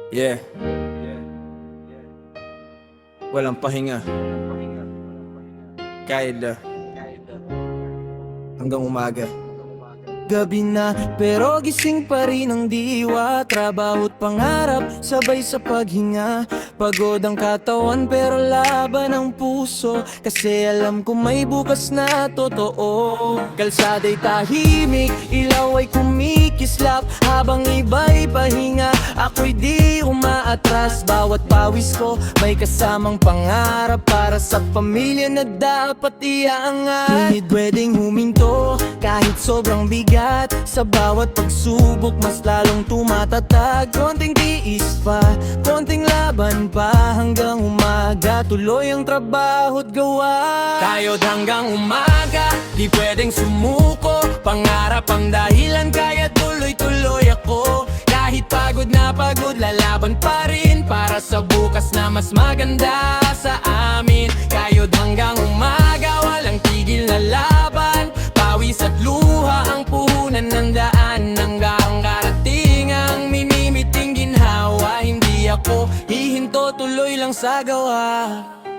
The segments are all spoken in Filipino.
Yeah, walang pahinga. Kahit hanggang umaga. Gabi na pero gising pa rin ang diwa. Trabaho't pangarap sabay sa paghinga. Pagod ang katawan pero laban ang puso, kasi alam ko may bukas na totoo. Kalsada'y tahimik, ilaw ay kumikislap, habang iba'y pahinga, ako'y di umaatras. Bawat pawis ko may kasamang pangarap para sa pamilya na dapat iaangat. Ngunit pwedeng huminto kahit sobrang bigat. Sa bawat pagsubok mas lalong tumatatag. Konting tiis pa, konting laban pa, hanggang umaga tuloy ang trabaho't gawa. Kayo't hanggang umaga, di pwedeng sumuko. Pangarap ang dahilan kaya tuloy-tuloy ako. Kahit pagod na pagod, lalaban pa rin para sa bukas na mas maganda sa amin. Kayo't hanggang umaga, walang tigil na laban. Pawis at luha ang puhunan ng daan, hanggang karating ang minimiting ginhawa. Hindi ako hihinto, tuloy lang sa gawa.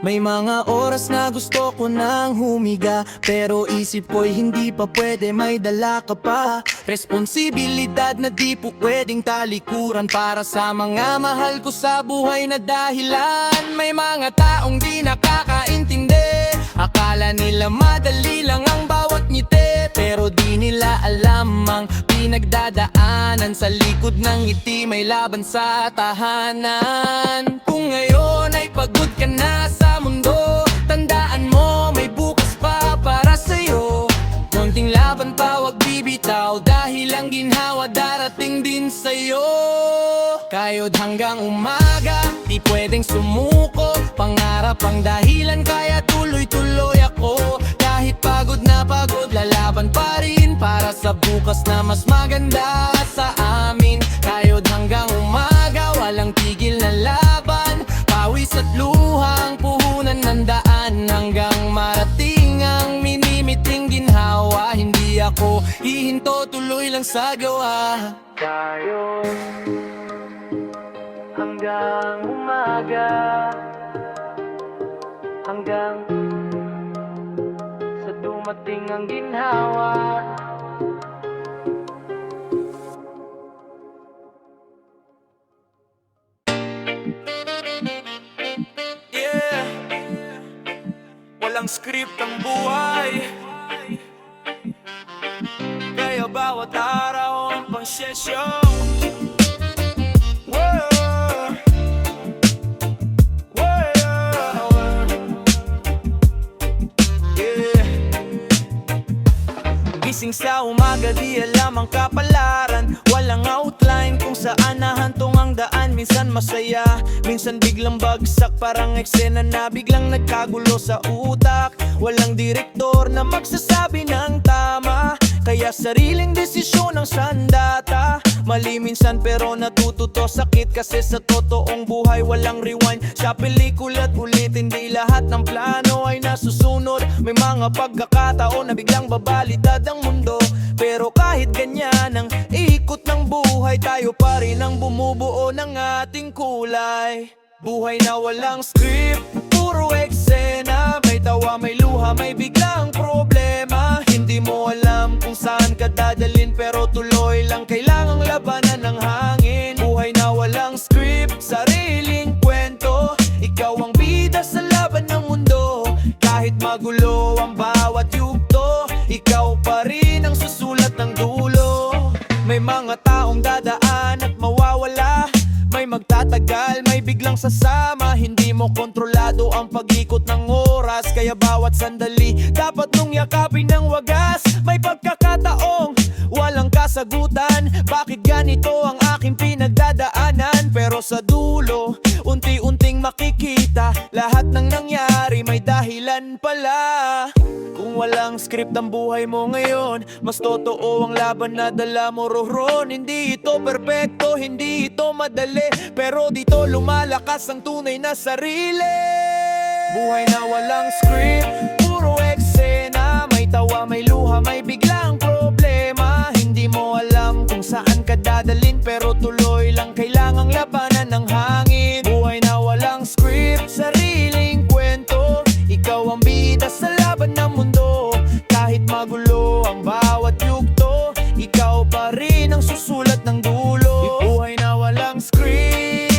May mga oras na gusto ko nang humiga, pero isip ko'y hindi pa pwede, may dala ka pa. Responsibilidad na di po pwedeng talikuran, para sa mga mahal ko sa buhay na dahilan. May mga taong di nakakaintindi, akala nila madali lang ang bawat ngiti, pero di nila alam ang pinagdadaanan. Sa likod ng ngiti may laban sa tahanan. Kung ngayon ay pagod ka na sa mundo, tandaan mo may bukas pa para sa'yo. Konting laban pa, wag bibitaw, dahil ang ginhawa darating din sa'yo. Kayo't hanggang umaga, di pwedeng sumuko. Pangarap ang dahilan kaya tuloy-tuloy ako. Kahit pagod na pagod, lalaban pa rin para sa bukas na mas maganda sa amin. Kayo't hanggang umaga, walang tigil na laban. Pawis at luhang puhunan ng daan, hanggang marating ang minimiting ginhawa. Hindi ako hihinto, tuloy lang sa gawa. Tayo hanggang umaga, hanggang sa dumating ang ginhawa. Yeah, walang script ang buhay, kaya bawat araw ang pang-session. Gising sa umaga, di alam ang kapalaran. Walang outline kung saan nahantong ang daan. Minsan masaya, minsan biglang bagsak, parang eksena na biglang nagkagulo sa utak. Walang direktor na magsasabi ng tama, kaya sariling desisyon ang sandata. Mali minsan pero natututo, sakit kasi sa totoong buhay walang rewind. Sa pelikula't ulit, hindi lahat ng plano ay nasusunod. May mga pagkakataon na biglang babalidad ang mundo, pero kahit ganyan ang ikot ng buhay, tayo pa rin ang bumubuo ng ating kulay. Buhay na walang script, puro eksena. May tawa, may luha, may biglang problema. Hindi mo alam kung saan ka dadalhin, pero tuloy lang kailangang labanan ng hangin. Buhay na walang script, sariling kwento. Ikaw ang bida sa laban ng mundo. Kahit magulo ang bawat yugto, ikaw pa rin ang susulat ng dulo. May mga taong dadaan at mawawala, may magtatagal, may biglang sasama. Hindi mo kontrolado ang pag-ikot ng oras, kaya bawat sandali dapat nung yakapin ng wagas. May pagkakataong walang kasagutan, bakit ganito ang aking pinagdadaanan? Pero sa dulo, unti-unting makikita, lahat ng nangyari may dahilan pala. Kung walang script ang buhay mo ngayon, mas totoo ang laban na dala mo roon. Hindi ito perpekto, hindi ito madali, pero dito lumalakas ang tunay na sarili. Buhay na walang script, puro eksena. May tawa, may luha, may biglang problema. Hindi mo alam kung saan ka dadalin pero tuloy lang kailangang labanan ng hangin. Buhay na walang script, sariling kwento. Ikaw ang bida sa laban ng mundo. Kahit magulo ang bawat yugto, ikaw pa rin ang susulat ng dulo. Buhay na walang script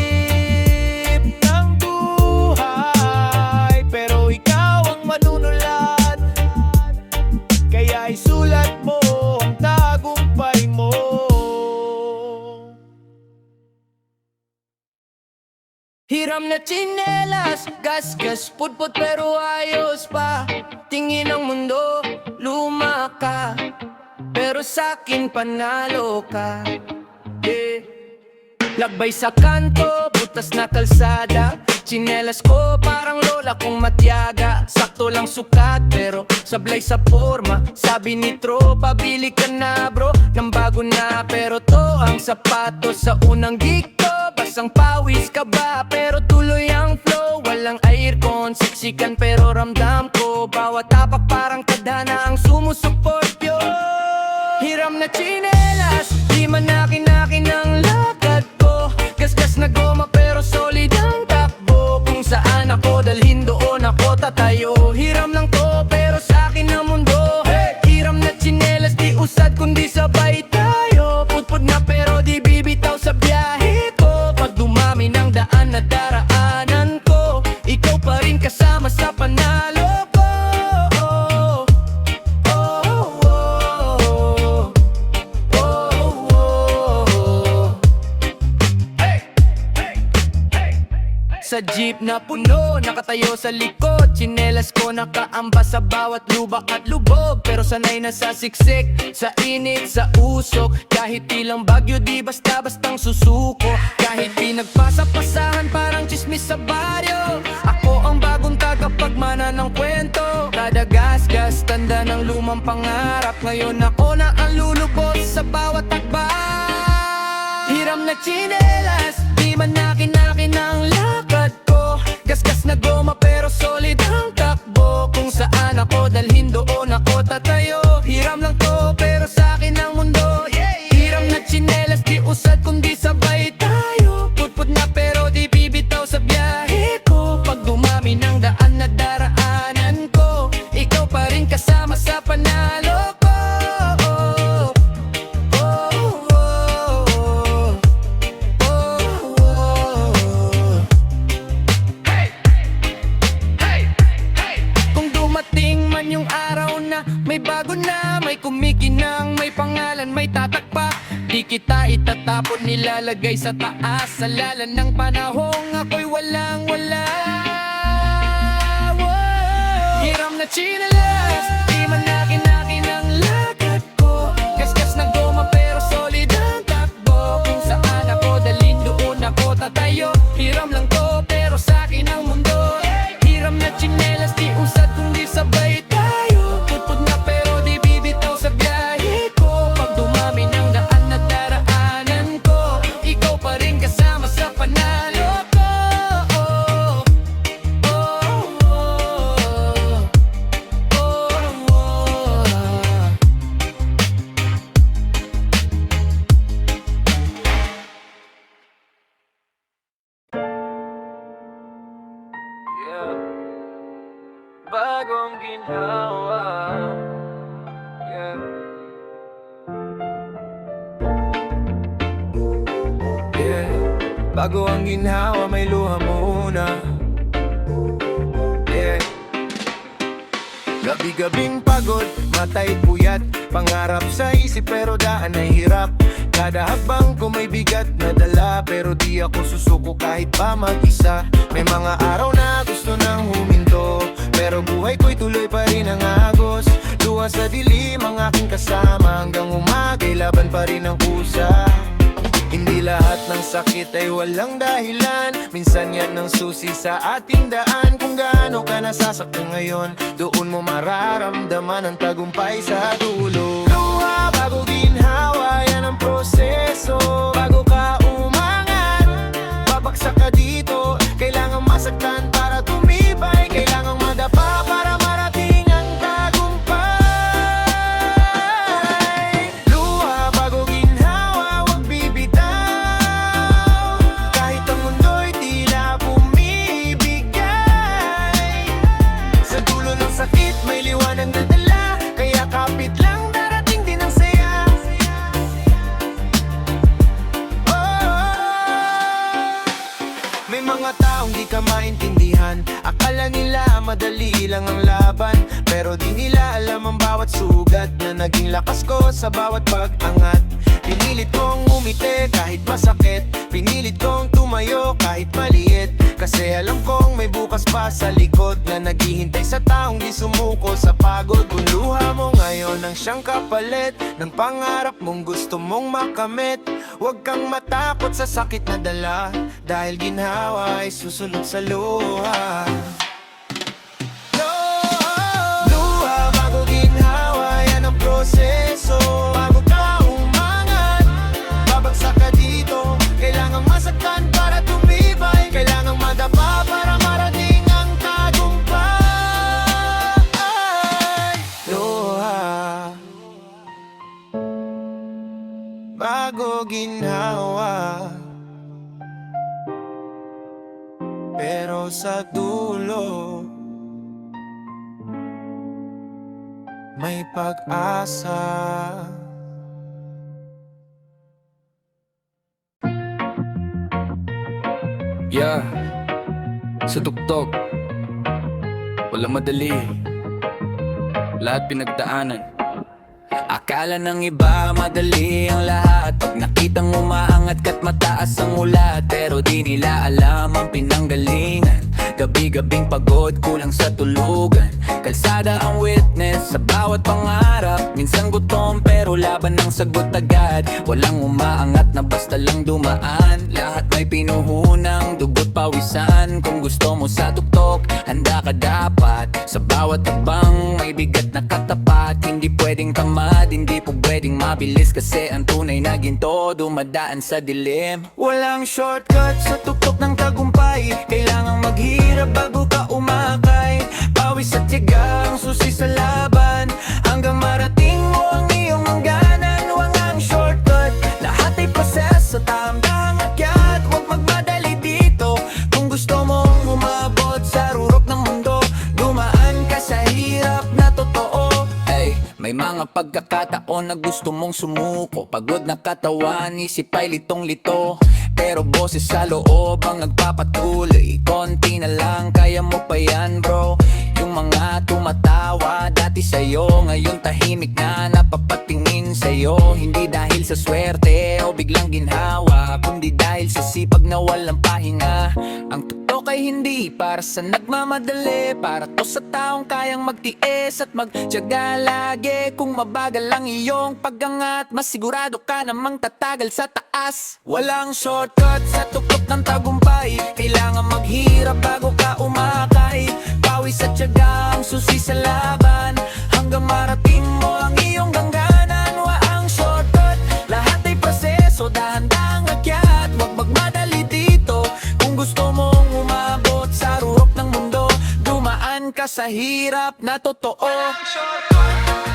ng buhay, pero ikaw ang manunulat. Kaya isulat mo ang tagumpay mo. Hiram na tsinelas, gasgas, putput pero ayos pa. Tingin ang mundo, luma ka, pero sa'kin panalo ka, yeah. Lagbay sa kanto, butas na kalsada. Tsinelas ko parang lola kong matyaga. Sakto lang sukat pero sablay sa forma. Sabi ni tropa, bili ka na bro ng bago na, pero to ang sapatos sa unang gig ko. Basang pawis ka ba pero tuloy ang flow. Walang aircon, siksikan pero ramdam ko. Bawat tapak parang tadhana ang sumusuport yo. Hiram na tsinelas, di man akin ang lakad ko. Gasgas na goma pero solid ang takbo. Kung saan ako dalhin doon ako tatayo. Hiram lang to pero sa'kin ang mundo, hey! Hiram na tsinelas, di usad kundi sabay tayo. Putput na pero di bibitaw sa biyahe ko. Pag dumami ng daan na daraanan ko, ikaw pa rin kasama sa panalo ko. Sa jeep na puno, nakatayo sa likod. Tsinelas ko nakaambas sa bawat lubak at lubog. Pero sanay na sa siksik, sa init, sa usok. Kahit ilang bagyo di basta-bastang susuko. Kahit pinagpasa-pasahan parang chismis sa baryo. Ako ang bagong tagapagmana ng kwento. Kada gas-gas, tanda ng lumang pangarap. Ngayon ako na ang lulubos sa bawat takbayan. Hiram na tsinelas, di man akin ang lakad ko. Gasgas na goma pero solid ang takbo. Kung saan ako dalhin doon ako tatayo. Hiram lang to pero sa'kin ang mundo, yeah. Hiram na tsinelas, di usad kundi sabay tayo. Putput na pero di bibitaw sa biyahe ko. Pag dumami ng daan na daraanan ko, ikaw pa rin kasama sa panalo ko. Yung araw na may bago na, may kumikinang, may pangalan, may tatakpa. Di kita itatapon, nilalagay sa taas. Sa lalan ng panahong ako'y walang-wala. Hiram na tsinelas, di man akin ang lakad ko. Gasgas na goma pero solid ang takbo. Kung saan ako dalhin doon ako tatayo. Hiram lang to pero sa'kin ang mundo. Hiram na tsinelas, di usad kundi sabay tayo. Putput na pero di bibitaw sa biyahe ko. Pag dumami ng daan na daraanan ko, ikaw pa rin kasama sa panalo ko. Bagong ginhawa, yeah. Yeah. Bago ang ginhawa, may luha muna, yeah. Gabi-gabing pagod, matay puyat. Pangarap sa isip pero daan ay hirap. Kada hakbang ko may bigat na dala, pero di ako susuko kahit pa mag-isa. May mga araw na gusto nang huminto, pero buhay ko'y tuloy pa rin ang agos. Luha sa dilim ang aking kasama, hanggang umagay laban pa rin ang kusa. Hindi lahat ng sakit ay walang dahilan. Minsan yan ang susi sa ating daan. Kung gaano ka nasasaktan ngayon, doon mo mararamdaman ang tagumpay sa dulo. Luha bago ginhawa, yan ang proseso. Bago ka umangat, babagsak ka dito. Kailangan masaktan para tumibay. Kailangan madapa para marating ang tagumpay. Luha bago ginhawa, wag bibigyan. ka maintindihan. Akala nila madali lang ang laban, pero di nila alam ang bawat sugat na naging lakas ko sa bawat pag-angat. Pinilit kong umiti kahit masakit, pinilit kong tumayo kahit maliit, kasi alam kong may bukas pa sa likod na naghihintay sa taong di sumuko sa pagod. Kung luha mo ngayon ang siyang kapalit ng pangarap mong gusto mong makamit, huwag kang matakot sa sakit na dala, dahil ginhawa ay susunod sa luha. Luha bago ginhawa, yan ang proseso. Bago ka umangat, babagsak ka dito. Kailangang masaktan para tumibay, kailangang madapa para marating ang tagumpay. Luha bago ginhawa, pero sa dulo may pag-asa. Yeah, sa tuktok walang madali, lahat pinagdaanan. Akala ng iba madali ang lahat, pag nakitang umaangat ka't mataas ang ulat, pero di nila alam ang pinanggalingan. Gabi-gabing pagod, kulang sa tulugan, kalsada ang witness sa bawat pangarap. Minsan gutom pero laban ng sagot agad, walang umaangat na basta lang dumaan. Lahat may pinuhunang dugot pawisan, kung gusto mo sa tuktok handa ka dapat. Sa bawat tabang may bigat na katapat, hindi pwedeng tamad, hindi po pwedeng mabilis, kasi ang tunay na ginto dumadaan sa dilim. Walang shortcut sa tuktok ng tagumpay, kailangang maghirap bago ka umakay. Pawis at tiyaga ang susi sa laban, hanggang marating mo ang iyong hangganan. Walang shortcut, lahat ay proseso, tamang akyat. Huwag magmadali dito, kung gusto mong umabot sa rurok ng mundo, dumaan ka sa hirap na totoo. May mga pagkakataon na gusto mong sumuko, pagod na katawan, isip ay litong-lito, pero boses sa loob ang nagpapatuloy. Konti na lang, kaya mo pa yan bro. Yung mga tumatawa dati sa'yo, ngayon tahimik na napapatingin sa'yo. Hindi dahil sa swerte o biglang ginhawa, kundi dahil sa sipag na walang pahinga. Ang tuktok ay hindi para sa nagmamadali, para to sa taong kayang magtiis at magtiyaga lagi. Kung mabagal ang iyong pag-angat, mas sigurado ka namang tatagal sa taas. Walang shortcut sa tuktok ng tagumpay, kailangan maghirap bago ka umakay. Pawis at tiyaga ang susi sa laban, hanggang marating mo ang iyong hangganan. Walang shortcut, lahat ay proseso, dahan-dahang akyat. Huwag magmadali dito, kung gusto mong umabot sa rurok ng mundo, dumaan ka sa hirap na totoo. Walang shortcut.